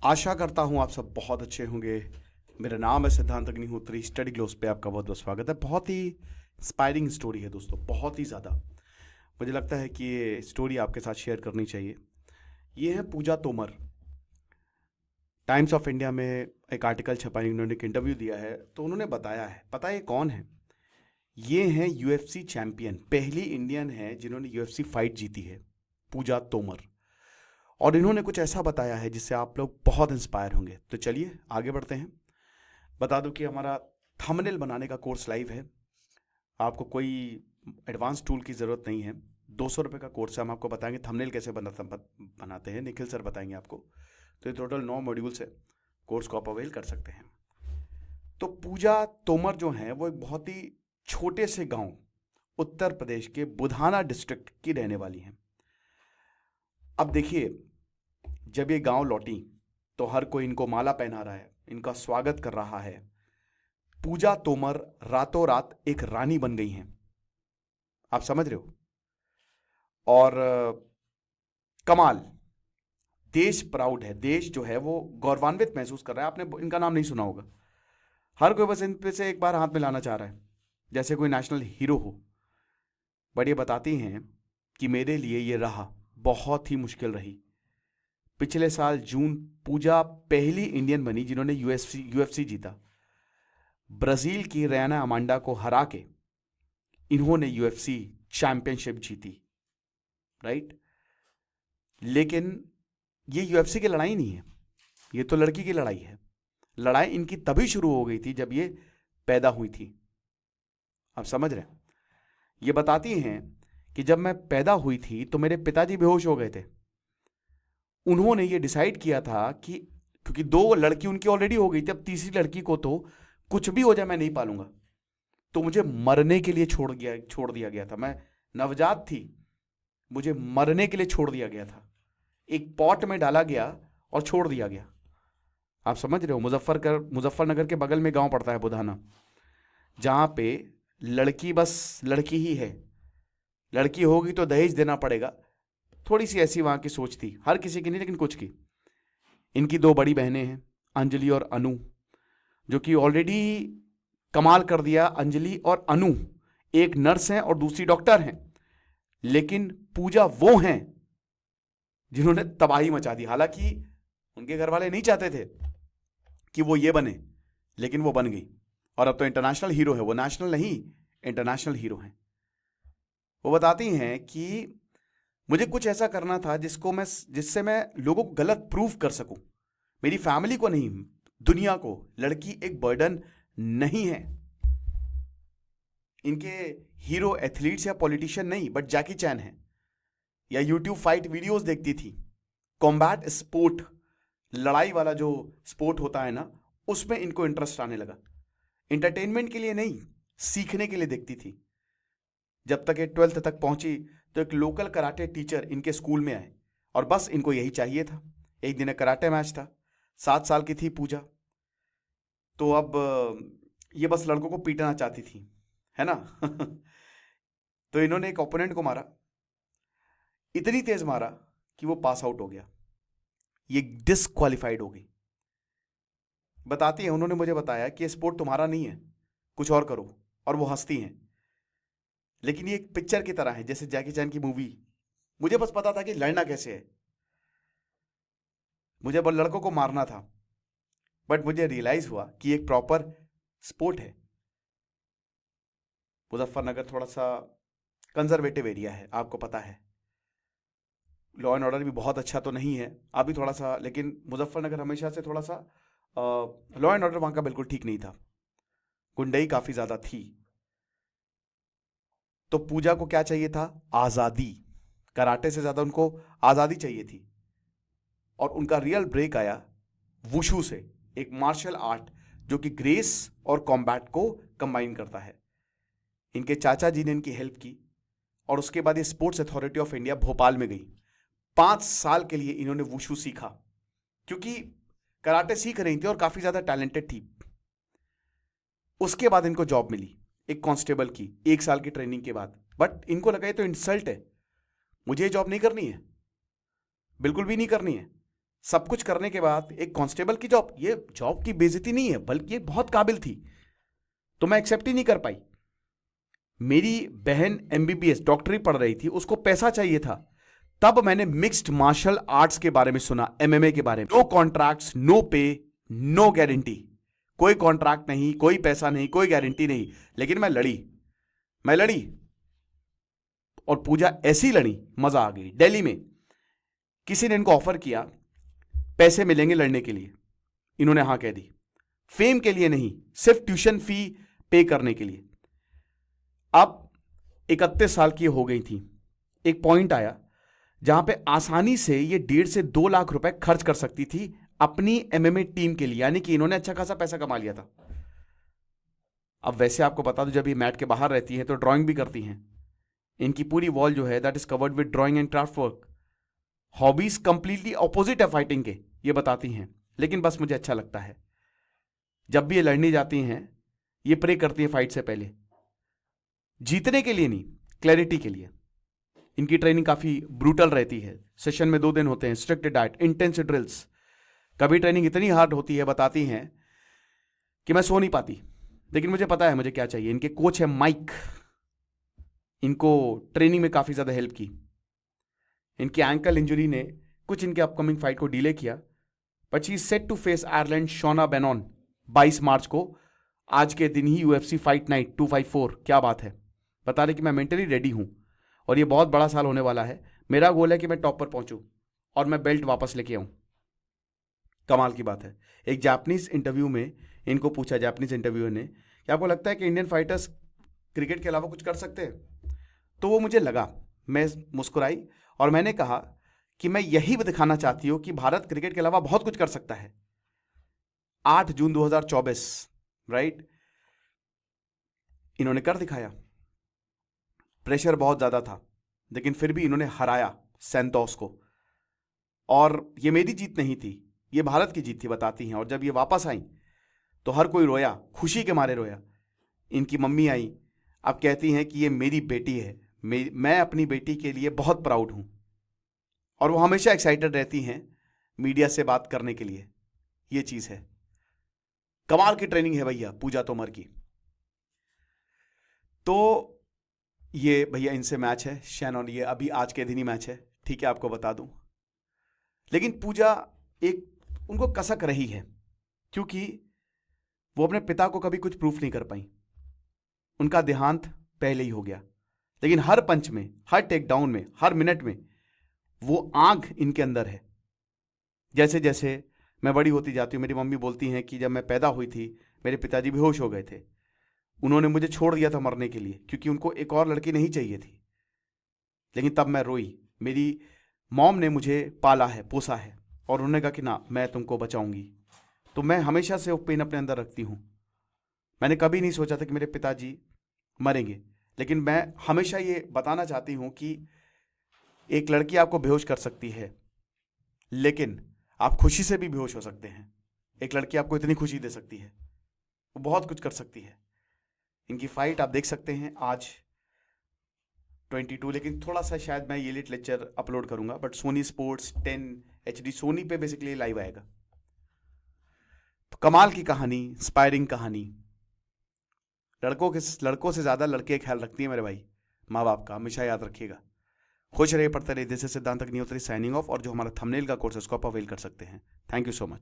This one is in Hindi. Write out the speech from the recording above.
आशा करता हूँ आप सब बहुत अच्छे होंगे। मेरा नाम है सिद्धांत अग्निहोत्री। स्टडी ग्लोस पे आपका बहुत बहुत स्वागत है। बहुत ही इंस्पायरिंग स्टोरी है दोस्तों, बहुत ही ज़्यादा। मुझे लगता है कि ये स्टोरी आपके साथ शेयर करनी चाहिए। ये है पूजा तोमर। टाइम्स ऑफ इंडिया में एक आर्टिकल छपा है, उन्होंने एक इंटरव्यू दिया है, तो उन्होंने बताया है। पता है ये कौन है? ये हैं यूएफसी चैंपियन, पहली इंडियन है जिन्होंने यूएफसी फाइट जीती है, पूजा तोमर। और इन्होंने कुछ ऐसा बताया है जिससे आप लोग बहुत इंस्पायर होंगे। तो चलिए आगे बढ़ते हैं। बता दूं कि हमारा थंबनेल बनाने का कोर्स लाइव है। आपको कोई एडवांस टूल की ज़रूरत नहीं है। 200 रुपये का कोर्स है। हम आपको बताएंगे थंबनेल कैसे बनाते हैं। निखिल सर बताएंगे आपको। तो ये टोटल 9 मॉड्यूल्स है। कोर्स को आप अवेल कर सकते हैं। तो पूजा तोमर जो हैं वो एक बहुत ही छोटे से गांव उत्तर प्रदेश के बुधाना डिस्ट्रिक्ट की रहने वाली हैं। अब देखिए, जब ये गांव लौटी तो हर कोई इनको माला पहना रहा है, इनका स्वागत कर रहा है। पूजा तोमर रातों रात एक रानी बन गई हैं। आप समझ रहे हो? और कमाल, देश प्राउड है। देश जो है वो गौरवान्वित महसूस कर रहा है। आपने इनका नाम नहीं सुना होगा। हर कोई बस इन पे से एक बार हाथ मिलाना चाह रहा है, जैसे कोई नेशनल हीरो हो। बट ये बताती हैं कि मेरे लिए ये राह बहुत ही मुश्किल रही। पिछले साल जून पूजा पहली इंडियन बनी जिन्होंने यूएफसी जीता। ब्राजील की रयाना अमांडा को हरा के इन्होंने यूएफसी चैंपियनशिप जीती, राइट? लेकिन ये यूएफसी की लड़ाई नहीं है, ये तो लड़की की लड़ाई है। लड़ाई इनकी तभी शुरू हो गई थी जब ये पैदा हुई थी। आप समझ रहे हैं? ये बताती हैं कि जब मैं पैदा हुई थी तो मेरे पिताजी बेहोश हो गए थे। उन्होंने ये डिसाइड किया था कि क्योंकि 2 लड़की उनकी ऑलरेडी हो गई थी, अब तीसरी लड़की को तो कुछ भी हो जाए मैं नहीं पालूंगा। तो मुझे मरने के लिए छोड़ दिया गया था। मैं नवजात थी, मुझे मरने के लिए छोड़ दिया गया था। एक पॉट में डाला गया और छोड़ दिया गया। आप समझ रहे हो? मुजफ्फरनगर के बगल में गांव पड़ता है बुधाना, जहां पे लड़की बस लड़की ही है। लड़की होगी तो दहेज देना पड़ेगा। थोड़ी सी ऐसी वहां की सोच थी, हर किसी की नहीं लेकिन कुछ की। इनकी 2 बड़ी बहनें हैं, अंजलि और अनु, जो कि ऑलरेडी कमाल कर दिया। अंजलि और अनु एक नर्स हैं और दूसरी डॉक्टर हैं। लेकिन पूजा वो हैं जिन्होंने तबाही मचा दी। हालांकि उनके घर वाले नहीं चाहते थे कि वो ये बने, लेकिन वो बन गई। और अब तो इंटरनेशनल हीरो है वो, नेशनल नहीं, इंटरनेशनल हीरो हैं। वो बताती हैं कि मुझे कुछ ऐसा करना था जिससे मैं लोगों को गलत प्रूव कर सकूं। मेरी फैमिली को नहीं, दुनिया को। लड़की एक बर्डन नहीं है। इनके हीरो एथलीट्स या पॉलिटिशियन नहीं, बट जैकी चैन है, या यूट्यूब फाइट वीडियोस देखती थी। कॉम्बैट स्पोर्ट, लड़ाई वाला जो स्पोर्ट होता है ना, उसमें इनको इंटरेस्ट आने लगा। इंटरटेनमेंट के लिए नहीं, सीखने के लिए देखती थी। जब तक ये 12th तक पहुंची तो एक लोकल कराटे टीचर इनके स्कूल में आए और बस इनको यही चाहिए था। एक दिन कराटे मैच था। 7 साल की थी पूजा। तो अब ये बस लड़कों को पीटना चाहती थी, है ना? तो इन्होंने एक ओपोनेंट को मारा, इतनी तेज मारा कि वो पास आउट हो गया। ये डिसक्वालिफाइड हो गई। बताती है, उन्होंने मुझे बताया कि ये स्पोर्ट तुम्हारा नहीं है, कुछ और करो। और वो हंसती हैं। लेकिन ये एक पिक्चर की तरह है, जैसे जैकी चैन की मूवी। मुझे बस पता था कि लड़ना कैसे है, मुझे बस लड़कों को मारना था। बट मुझे रियलाइज हुआ कि एक प्रॉपर स्पोर्ट है। मुजफ्फरनगर थोड़ा सा कंजर्वेटिव एरिया है, आपको पता है। लॉ एंड ऑर्डर भी बहुत अच्छा तो नहीं है अभी, थोड़ा सा, लेकिन मुजफ्फरनगर हमेशा से थोड़ा सा लॉ एंड ऑर्डर वहां का बिल्कुल ठीक नहीं था। गुंडई काफी ज्यादा थी। तो पूजा को क्या चाहिए था? आजादी। कराटे से ज्यादा उनको आजादी चाहिए थी। और उनका रियल ब्रेक आया वुशु से, एक मार्शल आर्ट जो कि ग्रेस और कॉम्बैट को कंबाइन करता है। इनके चाचा जी ने इनकी हेल्प की और उसके बाद ये sports authority of India Bhopal में गई। 5 साल के लिए इन्होंने वुशु सीखा, क्योंकि कराटे सीख रही थी और काफी ज्यादा टैलेंटेड थी। उसके बाद इनको जॉब मिली एक कांस्टेबल की, 1 साल की ट्रेनिंग के बाद। बट इनको लगा ये तो इंसल्ट है, मुझे ये जॉब नहीं करनी है, बिल्कुल भी नहीं करनी है। सब कुछ करने के बाद एक कांस्टेबल की जॉब, ये जॉब की बेइज्जती नहीं है बल्कि ये बहुत काबिल थी, तो मैं एक्सेप्ट ही नहीं कर पाई। मेरी बहन एमबीबीएस डॉक्टरी पढ़ रही थी, उसको पैसा चाहिए था। तब मैंने मिक्स्ड मार्शल आर्ट्स के बारे में सुना, एमएमए के बारे में। नो कॉन्ट्रैक्ट्स, नो पे, नो गारंटी, कोई कॉन्ट्रैक्ट नहीं, कोई पैसा नहीं, कोई गारंटी नहीं, लेकिन मैं लड़ी और पूजा ऐसी लड़ी, मजा आ गई। दिल्ली में किसी ने इनको ऑफर किया, पैसे मिलेंगे लड़ने के लिए, इन्होंने हां कह दी। फेम के लिए नहीं, सिर्फ ट्यूशन फी पे करने के लिए। अब 31 साल की हो गई थी। एक पॉइंट आया जहां पे आसानी से ये 1.5 से 2 लाख रुपए खर्च कर सकती थी अपनी एमएमए टीम के लिए, यानी कि इन्होंने अच्छा खासा पैसा कमा लिया था। अब वैसे आपको बता दूं, जब ये मैट के बाहर रहती हैं तो ड्राइंग भी करती हैं। इनकी पूरी वॉल जो है that is covered with drawing and craft work. Hobbies completely opposite है फाइटिंग के, ये बताती हैं, लेकिन बस मुझे अच्छा लगता है। जब भी ये लड़ने जाती हैं, ये प्रे करती हैं फाइट से पहले, जीतने के लिए नहीं, क्लैरिटी के लिए। इनकी ट्रेनिंग काफी ब्रूटल रहती है, सेशन में 2 दिन होते हैं, स्ट्रिक्ट डाइट, इंटेंस ड्रिल्स। कभी ट्रेनिंग इतनी हार्ड होती है, बताती हैं कि मैं सो नहीं पाती, लेकिन मुझे पता है मुझे क्या चाहिए। इनके कोच है माइक, इनको ट्रेनिंग में काफी ज्यादा हेल्प की। इनकी एंकल इंजरी ने कुछ इनके अपकमिंग फाइट को डिले किया, but she is set to face Ireland Shauna Bannon 22 March को, आज के दिन ही यूएफसी फाइट नाइट 254। क्या बात है, बता रहे कि मैं मेंटली रेडी हूं और ये बहुत बड़ा साल होने वाला है। मेरा गोल है कि मैं टॉप पर पहुंचूं और मैं बेल्ट वापस लेके आऊं। कमाल की बात है। एक जापानीज इंटरव्यू में इनको पूछा, जापानीज इंटरव्यूअर ने, कि आपको लगता है कि इंडियन फाइटर्स क्रिकेट के अलावा कुछ कर सकते हैं? तो वो मुझे लगा, मैं मुस्कुराई और मैंने कहा कि मैं यही दिखाना चाहती हूं कि भारत क्रिकेट के अलावा बहुत कुछ कर सकता है। 8 जून 2024, राइट, इन्होंने कर दिखाया। प्रेशर बहुत ज्यादा था, लेकिन फिर भी इन्होंने हराया सैंतोस को। और ये मेरी जीत नहीं थी, ये भारत की जीत थी, बताती हैं। और जब ये वापस आई तो हर कोई रोया, खुशी के मारे रोया। इनकी मम्मी आई, अब कहती हैं कि ये मेरी बेटी है, मैं अपनी बेटी के लिए बहुत प्राउड हूं। और वो हमेशा एक्साइटेड रहती हैं मीडिया से बात करने के लिए। ये चीज है, कमाल की ट्रेनिंग है भैया पूजा तोमर की। तो ये भैया इनसे मैच है शैनॉन, ये अभी आज के दिन ही मैच है, ठीक है, आपको बता दूं। लेकिन पूजा एक उनको कसक रही है, क्योंकि वो अपने पिता को कभी कुछ प्रूफ नहीं कर पाई। उनका देहांत पहले ही हो गया, लेकिन हर पंच में, हर टेक डाउन में, हर मिनट में वो आग इनके अंदर है। जैसे जैसे मैं बड़ी होती जाती हूँ, मेरी मम्मी बोलती हैं कि जब मैं पैदा हुई थी मेरे पिताजी बेहोश हो गए थे, उन्होंने मुझे छोड़ दिया था मरने के लिए, क्योंकि उनको एक और लड़की नहीं चाहिए थी। लेकिन तब मैं रोई, मेरी मॉम ने मुझे पाला है, पोसा है, और उन्होंने कहा कि ना, मैं तुमको बचाऊंगी। तो मैं हमेशा से वो पेन अपने अंदर रखती हूँ। मैंने कभी नहीं सोचा था कि मेरे पिताजी मरेंगे, लेकिन मैं हमेशा ये बताना चाहती हूँ कि एक लड़की आपको बेहोश कर सकती है, लेकिन आप खुशी से भी बेहोश हो सकते हैं। एक लड़की आपको इतनी खुशी दे सकती है, वो बहुत कुछ कर सकती है। इनकी फाइट आप देख सकते हैं आज 22, लेकिन थोड़ा सा शायद मैं ये लेक्चर अपलोड करूंगा, but Sony Sports 10 HD Sony पे बेसिकली लाइव आएगा। तो कमाल की कहानी, इंस्पायरिंग कहानी। लड़कों से ज्यादा लड़के ख्याल रखती है मेरे भाई, माँ बाप का, हमेशा याद रखिएगा। खुश रहिए, पढ़ते रहिए। दिस इज सिद्धांत अग्निहोत्री साइनिंग ऑफ। और जो हमारा थंबनेल का कोर्स है उसको आप अवेल कर सकते हैं। Thank you so much.